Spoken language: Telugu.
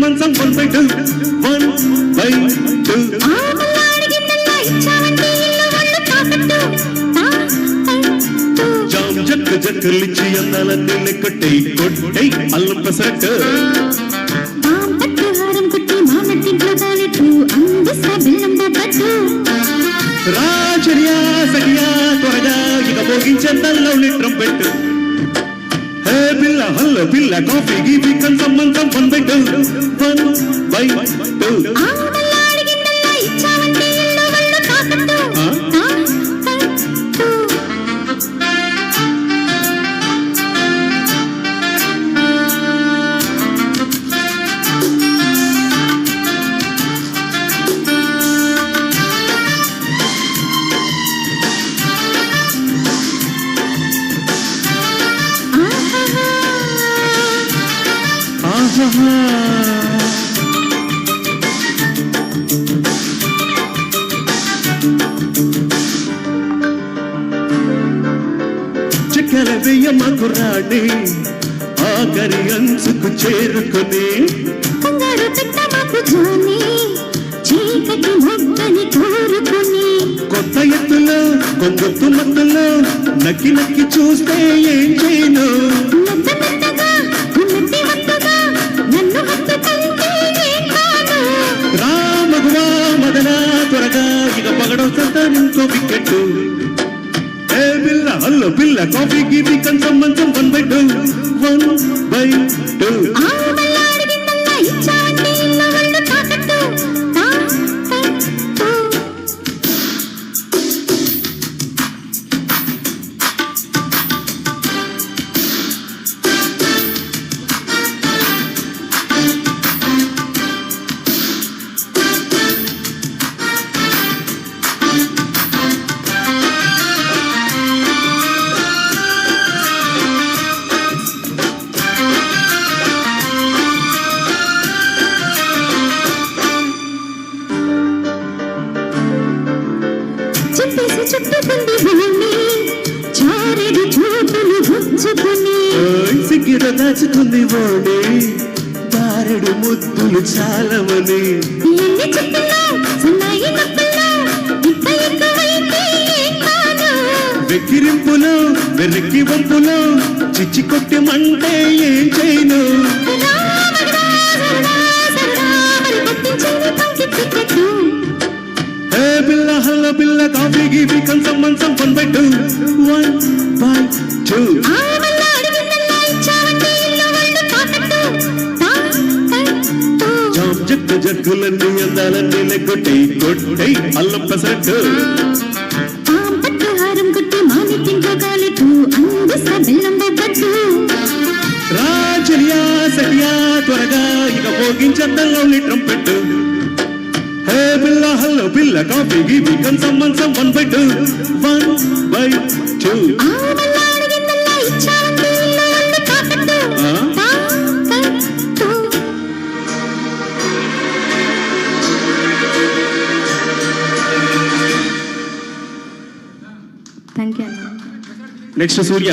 మంచం 1/2 జామ్ జక్కలిచ్చి అందాలన్నీ లెక్కట్టై కొట్టై అల్లం పెసరట్టు రాజరియా సడియా త్వరగా ఇక మోగించందల్లో లిట్రం పెట్టు హే పిల్ల హల్లో పిల్ల కాఫీ గీపీ కన్సం మంచం 1/2 చిక్కల వెయ్యమ్మ కుర్రాడి ఆఖరి అంచుకు చేరుకుని కొత్త ఎత్తులో కొంగొత్తు మత్తులో నక్కి నక్కి చూస్తే ఏం చేయను రామగువా మదనా త్వరగా ఇక పగడం ఇంకో వికెట్టు ఏ పిల్ల హల్లో పిల్ల కాఫీ గీపీ కన్సం మంచం 1/2 సిగ్గిర దాచుకుంది ఓడి దారెడు ముద్దులు చాలమని వెక్కిరింపులో వెనక్కి వంపులో చిచ్చి కొట్టమంటే ఏం చేయను పిల్ల హల్ల పిల్ల కాఫీ గీపీ కన్సం మంచం 1/2 జామ్ జక్కులన్నీ అందాలన్నీ లెగ్గొట్టై కొట్టై అల్లం పెసరట్టు రాజరియా సడియా త్వరగా ఇక మోగించందల్లో లిట్రం పెట్టు హే పిల్ల హల్లో పిల్ల కాఫీ గీపీ కన్సం మంచం 1/2 థ్యాంక్ యూ. Next Surya.